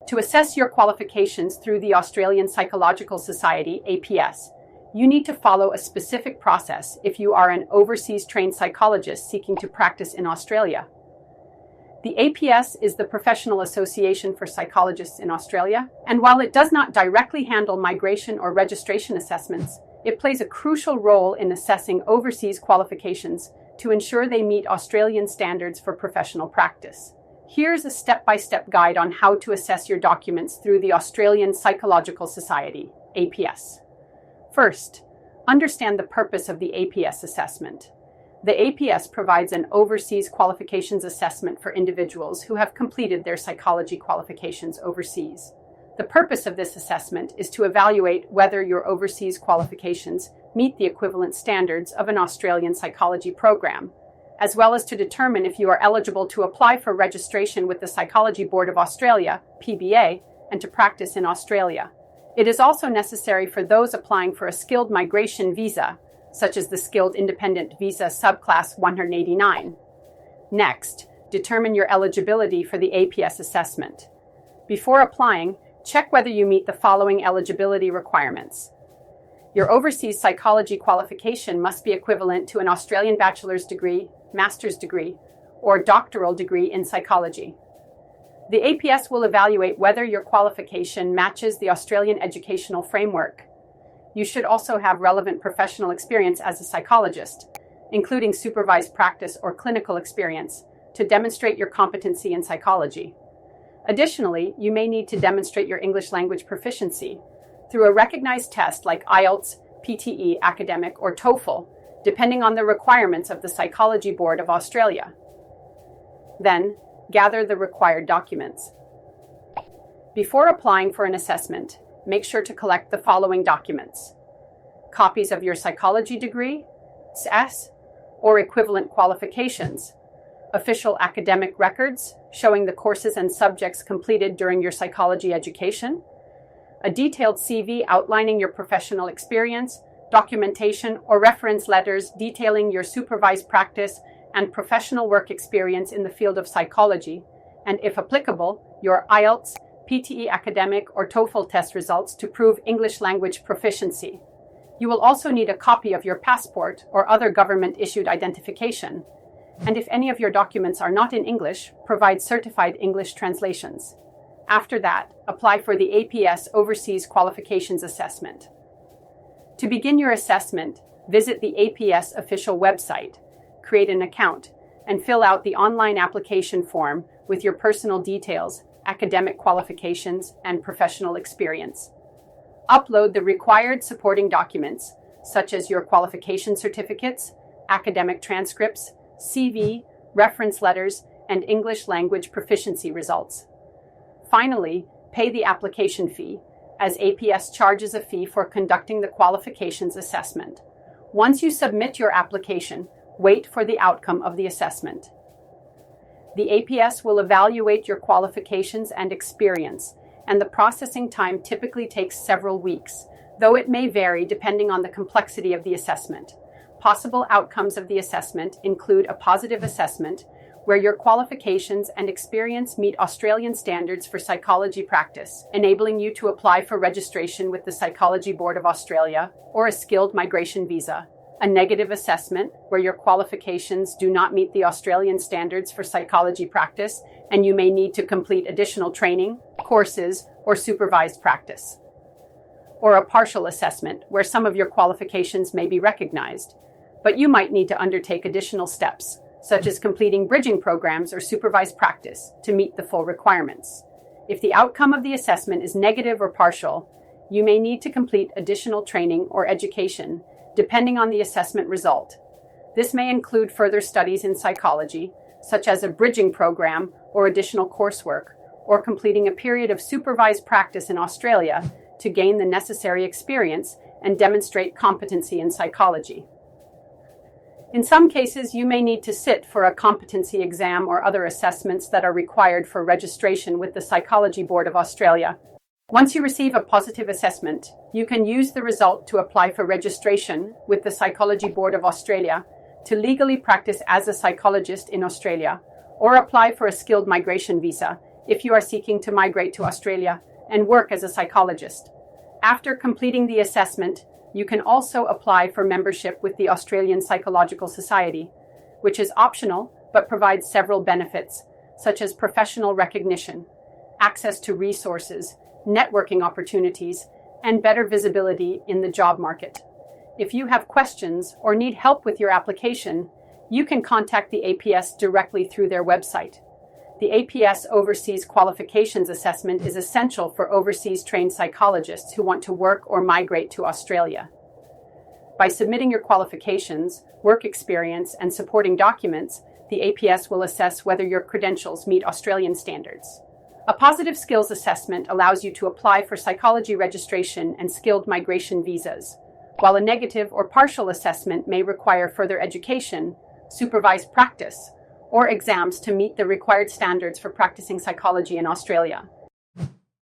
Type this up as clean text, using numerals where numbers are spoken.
To assess your qualifications through the Australian Psychological Society, APS, you need to follow a specific process if you are an overseas trained psychologist seeking to practice in Australia. The APS is the professional association for psychologists in Australia, and while it does not directly handle migration or registration assessments, it plays a crucial role in assessing overseas qualifications to ensure they meet Australian standards for professional practice. Here's a step-by-step guide on how to assess your documents through the Australian Psychological Society, APS. First, understand the purpose of the APS assessment. The APS provides an overseas qualifications assessment for individuals who have completed their psychology qualifications overseas. The purpose of this assessment is to evaluate whether your overseas qualifications meet the equivalent standards of an Australian psychology program, as well as to determine if you are eligible to apply for registration with the Psychology Board of Australia, PBA, and to practice in Australia. It is also necessary for those applying for a skilled migration visa, such as the Skilled Independent Visa Subclass 189. Next, determine your eligibility for the APS assessment. Before applying, check whether you meet the following eligibility requirements. Your overseas psychology qualification must be equivalent to an Australian bachelor's degree, master's degree, or doctoral degree in psychology. The APS will evaluate whether your qualification matches the Australian educational framework. You should also have relevant professional experience as a psychologist, including supervised practice or clinical experience, to demonstrate your competency in psychology. Additionally, you may need to demonstrate your English language proficiency through a recognized test like IELTS, PTE, Academic, or TOEFL, depending on the requirements of the Psychology Board of Australia. Then, gather the required documents. Before applying for an assessment, make sure to collect the following documents: copies of your psychology degree, SAS, or equivalent qualifications, official academic records showing the courses and subjects completed during your psychology education, a detailed CV outlining your professional experience, documentation or reference letters detailing your supervised practice and professional work experience in the field of psychology, and if applicable, your IELTS, PTE academic or TOEFL test results to prove English language proficiency. You will also need a copy of your passport or other government-issued identification. And if any of your documents are not in English, provide certified English translations. After that, apply for the APS Overseas Qualifications Assessment. To begin your assessment, visit the APS official website, create an account, and fill out the online application form with your personal details, academic qualifications, and professional experience. Upload the required supporting documents, such as your qualification certificates, academic transcripts, CV, reference letters, and English language proficiency results. Finally, pay the application fee, as APS charges a fee for conducting the qualifications assessment. Once you submit your application, wait for the outcome of the assessment. The APS will evaluate your qualifications and experience, and the processing time typically takes several weeks, though it may vary depending on the complexity of the assessment. Possible outcomes of the assessment include a positive assessment, where your qualifications and experience meet Australian standards for psychology practice, enabling you to apply for registration with the Psychology Board of Australia or a skilled migration visa. A negative assessment, where your qualifications do not meet the Australian standards for psychology practice and you may need to complete additional training, courses, or supervised practice. Or a partial assessment, where some of your qualifications may be recognized, but you might need to undertake additional steps, such as completing bridging programs or supervised practice, to meet the full requirements. If the outcome of the assessment is negative or partial, you may need to complete additional training or education, depending on the assessment result. This may include further studies in psychology, such as a bridging program or additional coursework, or completing a period of supervised practice in Australia to gain the necessary experience and demonstrate competency in psychology. In some cases, you may need to sit for a competency exam or other assessments that are required for registration with the Psychology Board of Australia. Once you receive a positive assessment, you can use the result to apply for registration with the Psychology Board of Australia to legally practice as a psychologist in Australia, or apply for a skilled migration visa if you are seeking to migrate to Australia and work as a psychologist. After completing the assessment, you can also apply for membership with the Australian Psychological Society, which is optional but provides several benefits, such as professional recognition, access to resources, networking opportunities, and better visibility in the job market. If you have questions or need help with your application, you can contact the APS directly through their website. The APS Overseas Qualifications Assessment is essential for overseas trained psychologists who want to work or migrate to Australia. By submitting your qualifications, work experience, and supporting documents, the APS will assess whether your credentials meet Australian standards. A positive skills assessment allows you to apply for psychology registration and skilled migration visas, while a negative or partial assessment may require further education, supervised practice, or exams to meet the required standards for practicing psychology in Australia.